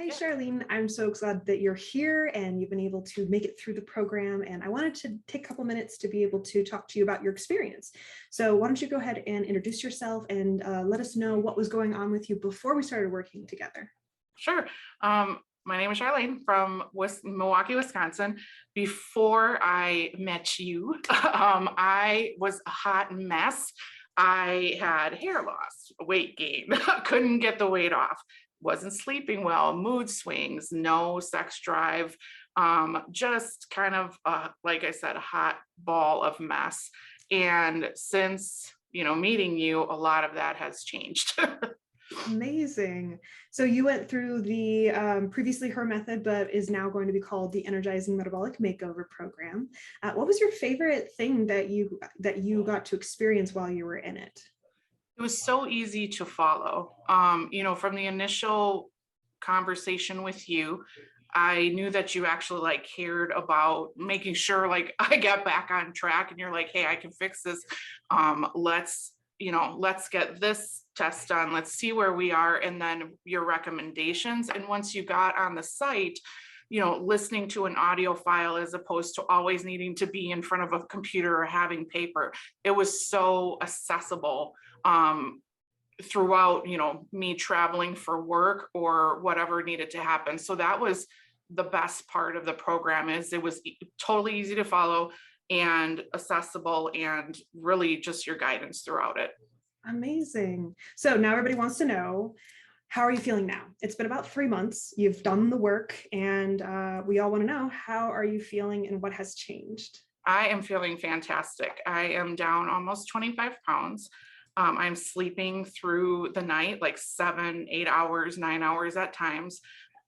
Hey, Yeah, Charlene, I'm so glad that you're here and you've been able to make it through the program. And I wanted to take a couple minutes to be able to talk to you about your experience. So, why don't you go ahead and introduce yourself and let us know what was going on with you before we started working together? sure. My name is Sharlane from Milwaukee, Wisconsin. Before I met you, I was a hot mess. I had hair loss, weight gain, couldn't get the weight off, wasn't sleeping well, mood swings, no sex drive, just kind of, like I said, a hot ball of mess. And since, meeting you, a lot of that has changed. Amazing. So, you went through the previously her method, but is now going to be called the Energizing Metabolic Makeover Program. What was your favorite thing that you got to experience while you were in it? It was so easy to follow. From the initial conversation with you, I knew that you actually like cared about making sure like I got back on track and you're like, hey, I can fix this. Let's get this test done. Let's see where we are. And then your recommendations. And once you got on the site, listening to an audio file as opposed to always needing to be in front of a computer or having paper, it was so accessible throughout, me traveling for work or whatever needed to happen. So that was the best part of the program is it was totally easy to follow and accessible and really just your guidance throughout it. Amazing. So now everybody wants to know, how are you feeling now? It's been about 3 months. You've done the work, and we all want to know, how are you feeling and what has changed? I am feeling fantastic. I am down almost 25 pounds. I'm sleeping through the night, like 7, 8 hours, 9 hours at times.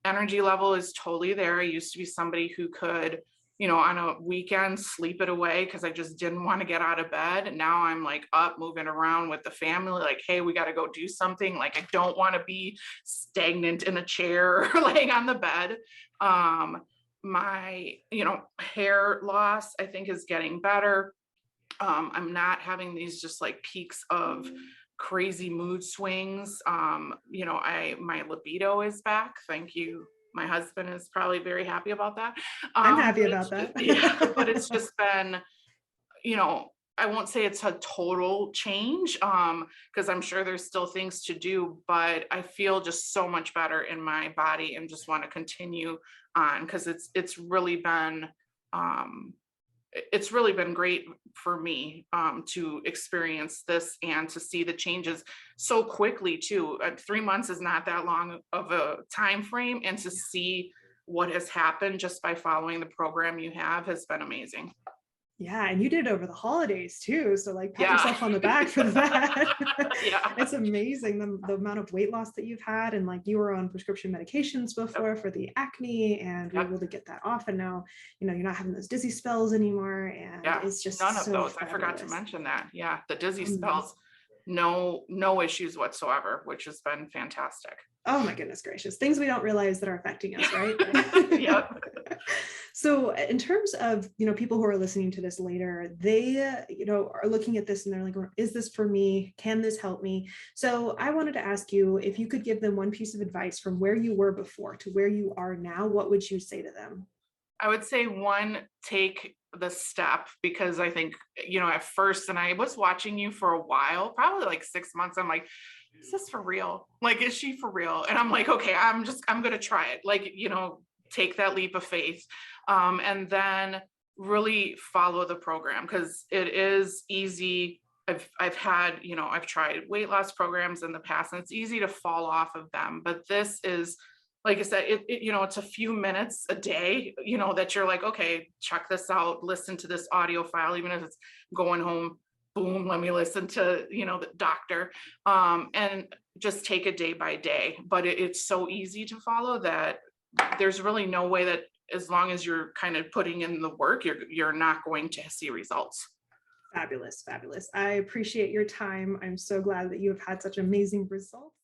Energy level is totally there. I used to be somebody who could, on a weekend sleep it away because I just didn't want to get out of bed. And now I'm like up, moving around with the family, like, hey, we got to go do something. Like, I don't want to be stagnant in a chair or laying on the bed. My, hair loss, I think, is getting better. I'm not having these just like peaks of crazy mood swings. I my libido is back. Thank you. My husband is probably very happy about that. I'm happy But about it's that. yeah, but it's just been, you know, I won't say it's a total change, because I'm sure there's still things to do, but I feel just so much better in my body and just want to continue on because um it's really been great for me to experience this and to see the changes so quickly too. 3 months is not that long of a time frame, and to see what has happened just by following the program you have has been amazing. Yeah, and you did it over the holidays too. So, like, pat Yeah. yourself on the back for that. Yeah. It's amazing the amount of weight loss that you've had. And like, you were on prescription medications Yep. before for the acne, and you're Yep. able to get that off. And now, you're not having those dizzy spells anymore. And Yeah. it's None just of so those. I forgot to fabulous. mention that. Yeah. The dizzy spells, Amazing. no issues whatsoever, which has been fantastic. Oh my goodness gracious. Things we don't realize that are affecting us, right? Yep. So in terms of, people who are listening to this later, they, are looking at this and they're like, is this for me? Can this help me? So I wanted to ask you, if you could give them one piece of advice from where you were before to where you are now, what would you say to them? I would say one, take the step because I think, at first, and I was watching you for a while, probably like 6 months. I'm like, is this for real? Like, is she for real? And I'm like, okay, I'm going to try it. Like, take that leap of faith. And then really follow the program because it is easy. I've tried weight loss programs in the past and it's easy to fall off of them. But this is, like I said, it's a few minutes a day, that you're like, okay, check this out, listen to this audio file, even if it's going home, boom, let me listen to, the doctor, and just take it day by day. But it's so easy to follow that there's really no way that as long as you're kind of putting in the work, you're not going to see results. Fabulous, fabulous. I appreciate your time. I'm so glad that you have had such amazing results.